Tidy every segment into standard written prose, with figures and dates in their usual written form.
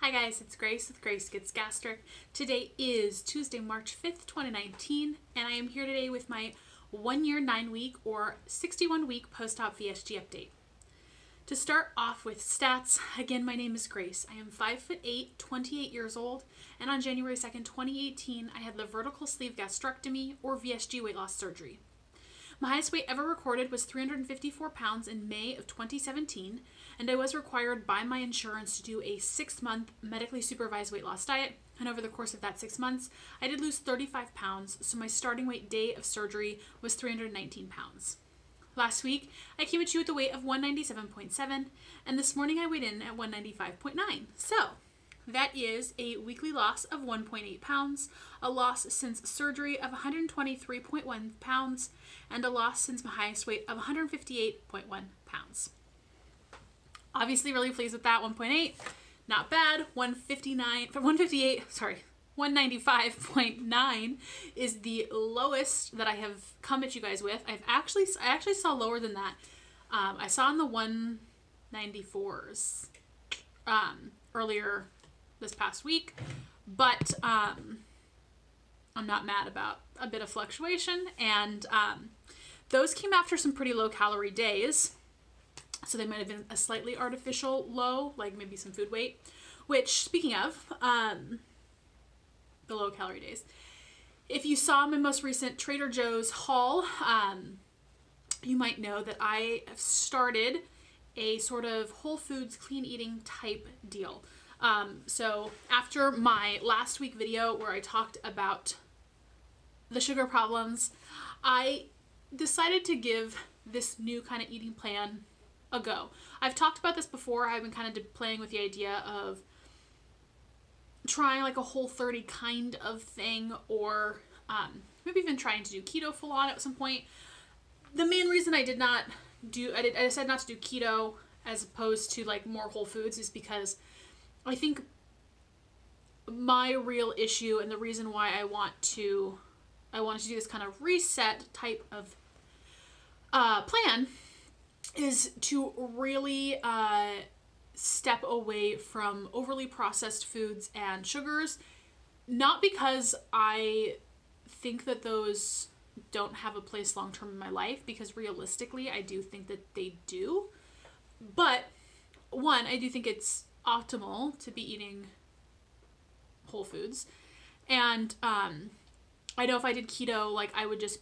Hi guys, it's Grace with Grace Gets Gastric. Today is Tuesday, March 5th, 2019, and I am here today with my 1 year, 9 week or 61 week post-op VSG update. To start off with stats, again, my name is Grace. I am 5'8", 28 years old, and on January 2nd, 2018, I had the Vertical Sleeve Gastrectomy or VSG weight loss surgery. My highest weight ever recorded was 354 pounds in May of 2017, and I was required by my insurance to do a 6-month medically supervised weight loss diet, and over the course of that 6 months, I did lose 35 pounds, so my starting weight day of surgery was 319 pounds. Last week, I came at you with a weight of 197.7, and this morning I weighed in at 195.9. So, that is a weekly loss of 1.8 pounds, a loss since surgery of 123.1 pounds, and a loss since my highest weight of 158.1 pounds. Obviously really pleased with that. 1.8, not bad. 195.9 is the lowest that I have come at you guys with. I actually saw lower than that. I saw in the 194s earlier this past week, but I'm not mad about a bit of fluctuation, and those came after some pretty low calorie days, so they might have been a slightly artificial low, like maybe some food weight, which, speaking of the low calorie days, if you saw my most recent Trader Joe's haul, you might know that I have started a sort of Whole Foods clean eating type deal. So after my last week video where I talked about the sugar problems, I decided to give this new kind of eating plan a go. I've talked about this before. I've been kind of playing with the idea of trying like a Whole30 kind of thing, or maybe even trying to do keto full on at some point. The main reason I decided not to do keto as opposed to like more Whole Foods is because I think my real issue and the reason why I wanted to do this kind of reset type of plan is to really step away from overly processed foods and sugars. Not because I think that those don't have a place long-term in my life, because realistically I do think that they do. But one, I do think it's optimal to be eating whole foods, and I know if I did keto, like I would just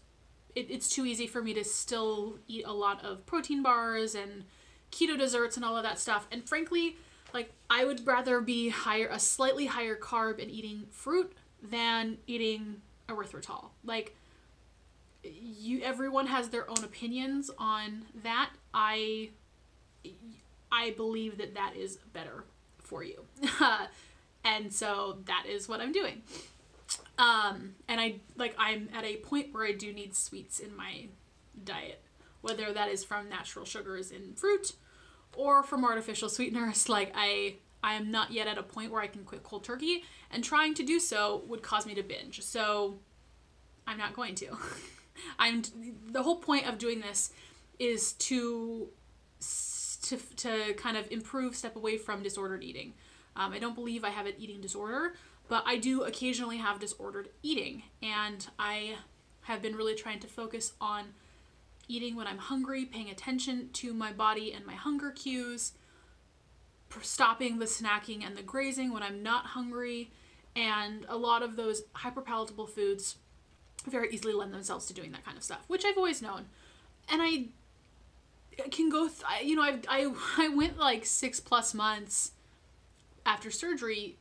it's too easy for me to still eat a lot of protein bars and keto desserts and all of that stuff, and frankly, like I would rather be a slightly higher carb and eating fruit than eating erythritol. Like, everyone has their own opinions on that. I believe that that is better for you. And so that is what I'm doing. And I'm at a point where I do need sweets in my diet, whether that is from natural sugars in fruit or from artificial sweeteners. Like I am not yet at a point where I can quit cold turkey, and trying to do so would cause me to binge. So I'm not going to. The whole point of doing this is to kind of step away from disordered eating. I don't believe I have an eating disorder, but I do occasionally have disordered eating, and I have been really trying to focus on eating when I'm hungry, paying attention to my body and my hunger cues, stopping the snacking and the grazing when I'm not hungry, and a lot of those hyperpalatable foods very easily lend themselves to doing that kind of stuff, which I've always known. And I can go, I went like 6+ months after surgery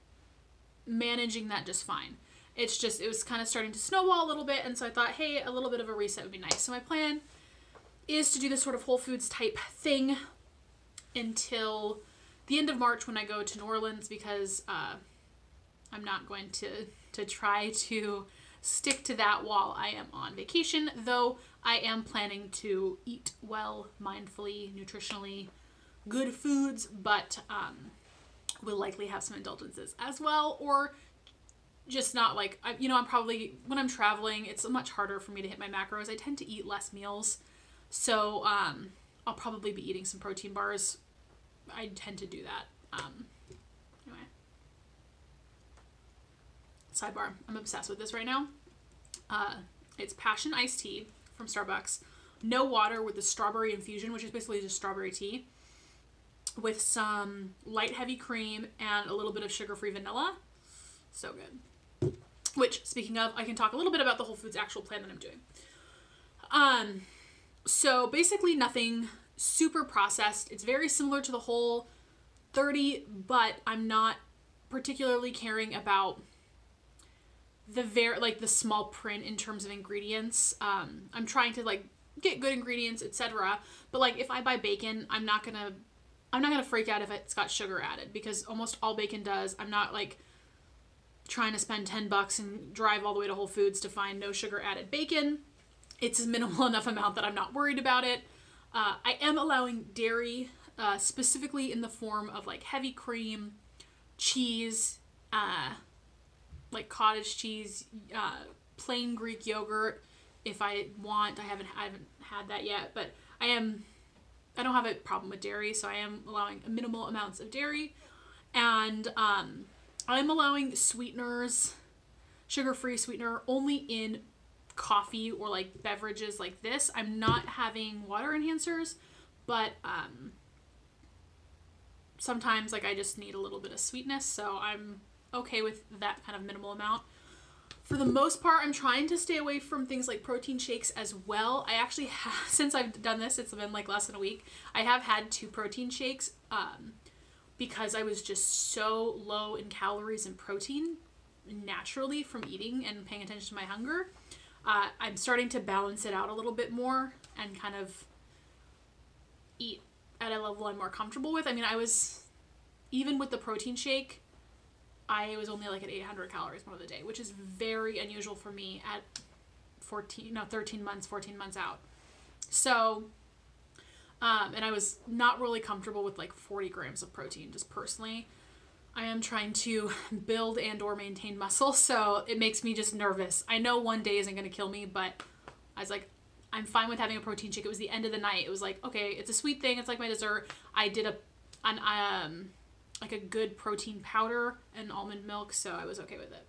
managing that just fine. It was kind of starting to snowball a little bit, and so I thought, hey, a little bit of a reset would be nice. So my plan is to do this sort of Whole Foods type thing until the end of March when I go to New Orleans, because I'm not going to try to stick to that while I am on vacation, though I am planning to eat well, mindfully, nutritionally, good foods, but will likely have some indulgences as well, or just not like, I'm probably, when I'm traveling, it's much harder for me to hit my macros. I tend to eat less meals, so I'll probably be eating some protein bars. I tend to do that. Anyway, Sidebar, I'm obsessed with this right now. It's passion iced tea from Starbucks. No water with the strawberry infusion, which is basically just strawberry tea, with some light heavy cream and a little bit of sugar-free vanilla. So good. Which, speaking of, I can talk a little bit about the Whole Foods actual plan that I'm doing. So basically nothing super processed. It's very similar to the Whole30, but I'm not particularly caring about the small print in terms of ingredients. I'm trying to like get good ingredients, etc. But like if I buy bacon, I'm not gonna freak out if it's got sugar added, because almost all bacon does. I'm not like trying to spend $10 and drive all the way to Whole Foods to find no sugar added bacon. It's a minimal enough amount that I'm not worried about it. I am allowing dairy, specifically in the form of like heavy cream, cheese, like cottage cheese, plain Greek yogurt if I want. I haven't had that yet, but I don't have a problem with dairy, so I am allowing minimal amounts of dairy. And I'm allowing sweeteners, sugar-free sweetener, only in coffee or like beverages like this. I'm not having water enhancers, but sometimes like I just need a little bit of sweetness, so I'm okay with that kind of minimal amount. For the most part, I'm trying to stay away from things like protein shakes as well. I actually have, since I've done this, it's been like less than a week, I have had 2 protein shakes because I was just so low in calories and protein naturally from eating and paying attention to my hunger. I'm starting to balance it out a little bit more and kind of eat at a level I'm more comfortable with. I mean, even with the protein shake, I was only like at 800 calories one of the day, which is very unusual for me at 14 months, 14 months out. So, and I was not really comfortable with like 40 grams of protein, just personally. I am trying to build and or maintain muscle, so it makes me just nervous. I know one day isn't going to kill me, but I was like, I'm fine with having a protein shake. It was the end of the night. It was like, okay, it's a sweet thing. It's like my dessert. I did like a good protein powder and almond milk, so I was okay with it.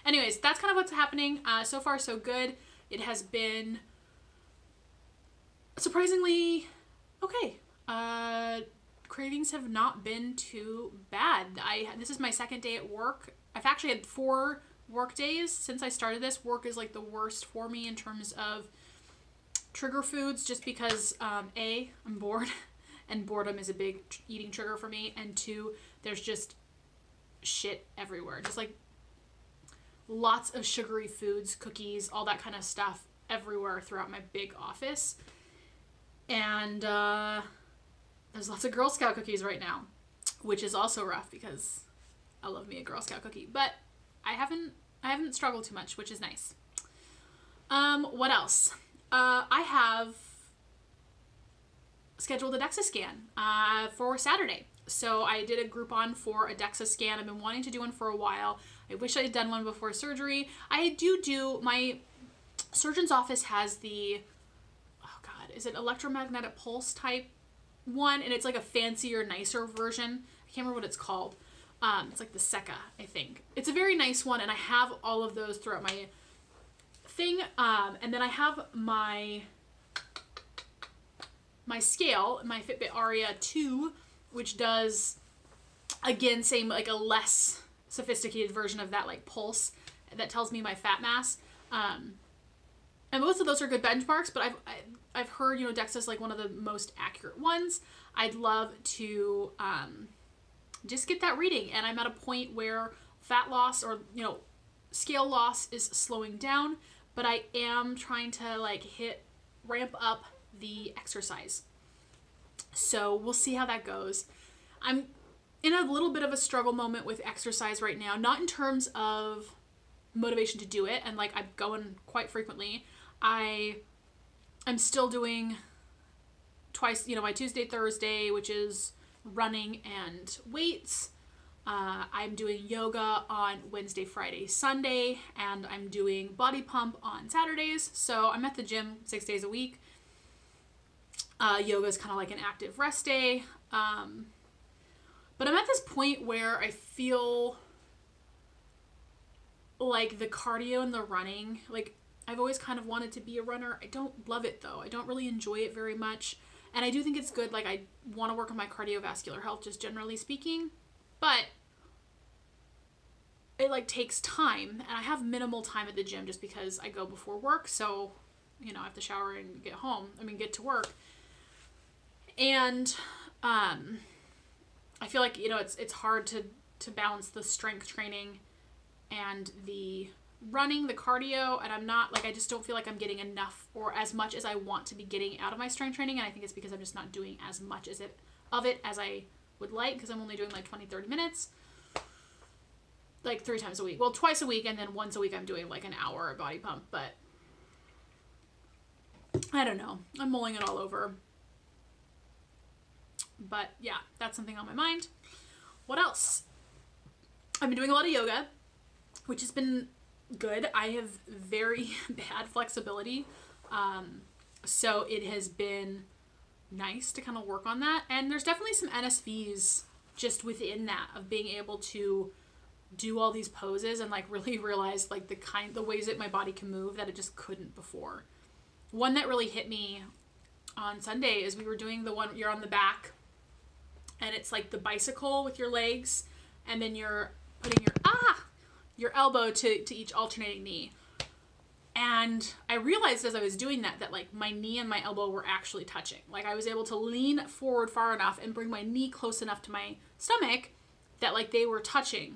Anyways, that's kind of what's happening. So far, so good. It has been surprisingly okay. Cravings have not been too bad. This is my second day at work. I've actually had 4 work days since I started this. Work is like the worst for me in terms of trigger foods, just because A, I'm bored, and boredom is a big eating trigger for me, and 2, there's just shit everywhere. Just like lots of sugary foods, cookies, all that kind of stuff everywhere throughout my big office. And there's lots of Girl Scout cookies right now, which is also rough because I love me a Girl Scout cookie, but I haven't struggled too much, which is nice. What else? I have scheduled a DEXA scan for Saturday. So I did a Groupon for a DEXA scan. I've been wanting to do one for a while. I wish I had done one before surgery. My surgeon's office has the, is it electromagnetic pulse type one? And it's like a fancier, nicer version. I can't remember what it's called. It's like the Seca, I think. It's a very nice one, and I have all of those throughout my thing. And then I have my scale, my Fitbit Aria 2, which does, again, same, like a less sophisticated version of that, like pulse that tells me my fat mass. And most of those are good benchmarks, but I've heard, DEXA is like one of the most accurate ones. I'd love to just get that reading, and I'm at a point where fat loss or scale loss is slowing down, but I am trying to like ramp up the exercise. So we'll see how that goes. I'm in a little bit of a struggle moment with exercise right now, not in terms of motivation to do it, and like I'm going quite frequently. I'm still doing twice, my Tuesday, Thursday, which is running and weights. I'm doing yoga on Wednesday, Friday, Sunday, and I'm doing body pump on Saturdays. So I'm at the gym 6 days a week. Yoga is kind of like an active rest day. But I'm at this point where I feel like the cardio and the running, like I've always kind of wanted to be a runner. I don't love it though. I don't really enjoy it very much. And I do think it's good. Like I want to work on my cardiovascular health, just generally speaking, but it like takes time, and I have minimal time at the gym just because I go before work. So, you know, I have to shower and get to work. And, I feel like, you know, it's hard to balance the strength training and the running, the cardio, and I'm not, like, I just don't feel like I'm getting enough or as much as I want to be getting out of my strength training, and I think it's because I'm just not doing as much of it as I would like, because I'm only doing like 20-30 minutes, like 3 times a week. Well, twice a week, and then once a week I'm doing like an hour body pump, but I don't know. I'm mulling it all over. But yeah, that's something on my mind. What else? I've been doing a lot of yoga, which has been good. I have very bad flexibility. So it has been nice to kind of work on that. And there's definitely some NSVs just within that of being able to do all these poses and like really realize like the ways that my body can move that it just couldn't before. One that really hit me on Sunday is we were doing the one you're on the back, and it's like the bicycle with your legs, and then you're putting your elbow to each alternating knee. And I realized as I was doing that like my knee and my elbow were actually touching. Like I was able to lean forward far enough and bring my knee close enough to my stomach that like they were touching.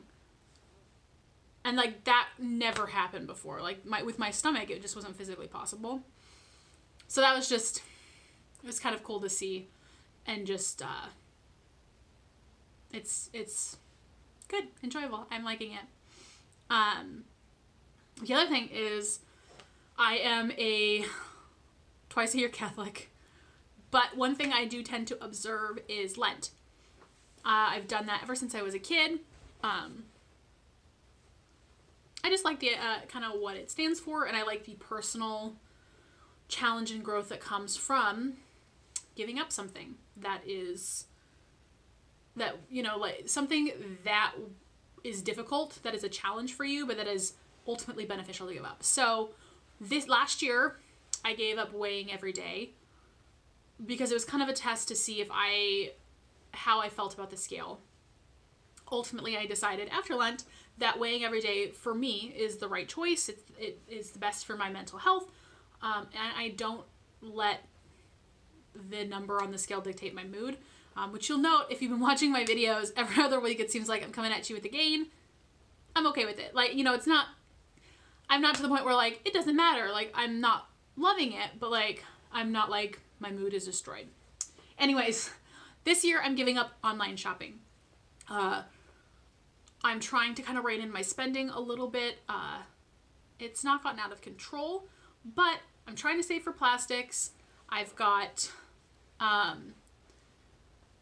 And like that never happened before. Like with my stomach, it just wasn't physically possible. So that was just, it was kind of cool to see, and just, it's good, enjoyable. I'm liking it. The other thing is I am a twice a year Catholic, but one thing I do tend to observe is Lent. I've done that ever since I was a kid. I just like the, kind of what it stands for, and I like the personal challenge and growth that comes from giving up something that is, that, you know, like something that is difficult, that is a challenge for you, but that is ultimately beneficial to give up. So this last year I gave up weighing every day because it was kind of a test to see how I felt about the scale. Ultimately, I decided after Lent that weighing every day for me is the right choice. It is the best for my mental health. And I don't let the number on the scale dictate my mood, which you'll note if you've been watching my videos every other week. It seems like I'm coming at you with a gain. I'm okay with it. Like, you know, I'm not to the point where like, it doesn't matter. Like, I'm not loving it, but like, I'm not like, my mood is destroyed. Anyways, this year I'm giving up online shopping. I'm trying to kind of rein in my spending a little bit. It's not gotten out of control, but I'm trying to save for plastics. I've got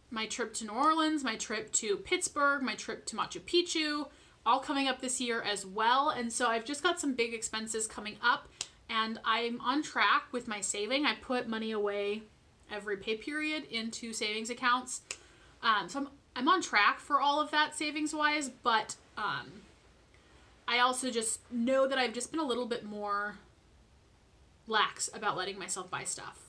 my trip to New Orleans, my trip to Pittsburgh, my trip to Machu Picchu, all coming up this year as well. And so I've just got some big expenses coming up, and I'm on track with my saving. I put money away every pay period into savings accounts. So I'm on track for all of that savings wise, but I also just know that I've just been a little bit more lax about letting myself buy stuff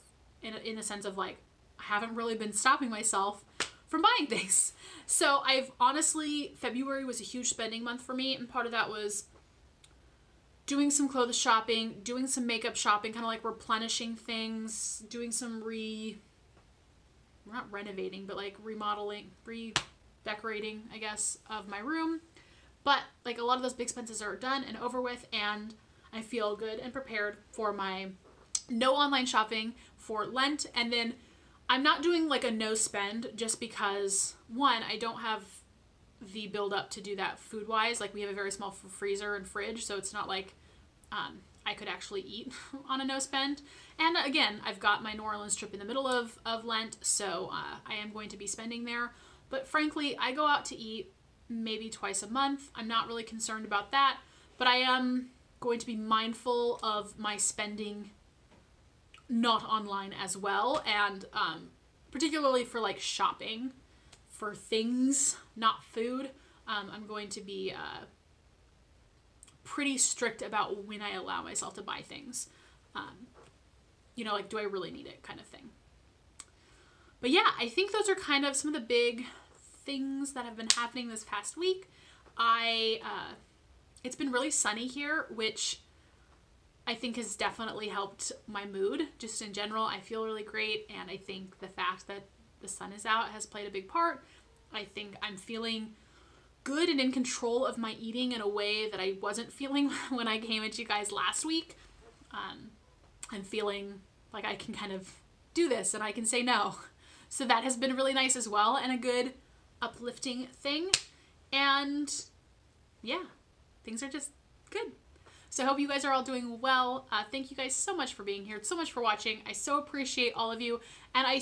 in the sense of like, I haven't really been stopping myself from buying things. So I've honestly, February was a huge spending month for me, and part of that was doing some clothes shopping, doing some makeup shopping, kind of like replenishing things, doing some not renovating, but like remodeling, redecorating, I guess, of my room. But like a lot of those big expenses are done and over with, and I feel good and prepared for my no online shopping for Lent. And then I'm not doing like a no spend just because, one, I don't have the build up to do that food wise. Like we have a very small freezer and fridge, so it's not like I could actually eat on a no spend. And again, I've got my New Orleans trip in the middle of Lent, so I am going to be spending there. But frankly, I go out to eat maybe twice a month. I'm not really concerned about that, but I am going to be mindful of my spending not online as well, and particularly for like shopping for things, not food. I'm going to be pretty strict about when I allow myself to buy things. You know, like, do I really need it kind of thing. But yeah, I think those are kind of some of the big things that have been happening this past week. It's been really sunny here, which I think has definitely helped my mood just in general. I feel really great, and I think the fact that the sun is out has played a big part. I think I'm feeling good and in control of my eating in a way that I wasn't feeling when I came at you guys last week. I'm feeling like I can kind of do this and I can say no. So that has been really nice as well, and a good uplifting thing. And yeah, things are just good. So I hope you guys are all doing well. Thank you guys so much for being here, so much for watching. I so appreciate all of you. And I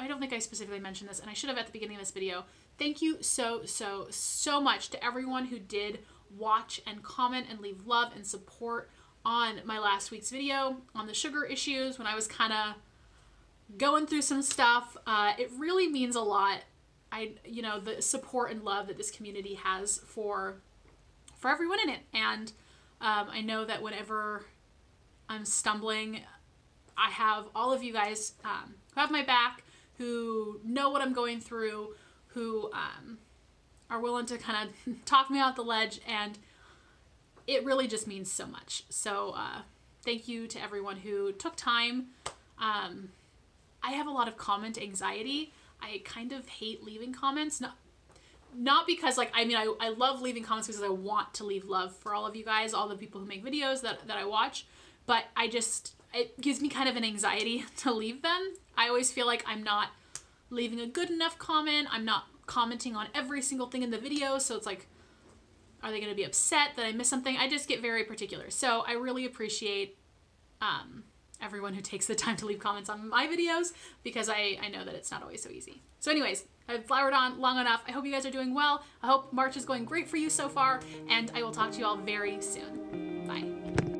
don't think I specifically mentioned this, and I should have at the beginning of this video. Thank you so much to everyone who did watch and comment and leave love and support on my last week's video on the sugar issues when I was kind of going through some stuff. It really means a lot. You know, the support and love that this community has for everyone in it. And I know that whenever I'm stumbling, I have all of you guys who have my back, who know what I'm going through, who are willing to kind of talk me off the ledge, and it really just means so much. So thank you to everyone who took time. I have a lot of comment anxiety. I kind of hate leaving comments. Not because, like, I mean, I love leaving comments because I want to leave love for all of you guys, all the people who make videos that I watch, but it gives me kind of an anxiety to leave them. I always feel like I'm not leaving a good enough comment. I'm not commenting on every single thing in the video, so it's like, are they going to be upset that I missed something? I just get very particular. So I really appreciate everyone who takes the time to leave comments on my videos, because I know that it's not always so easy. So anyways, I've flowered on long enough. I hope you guys are doing well. I hope March is going great for you so far, and I will talk to you all very soon. Bye.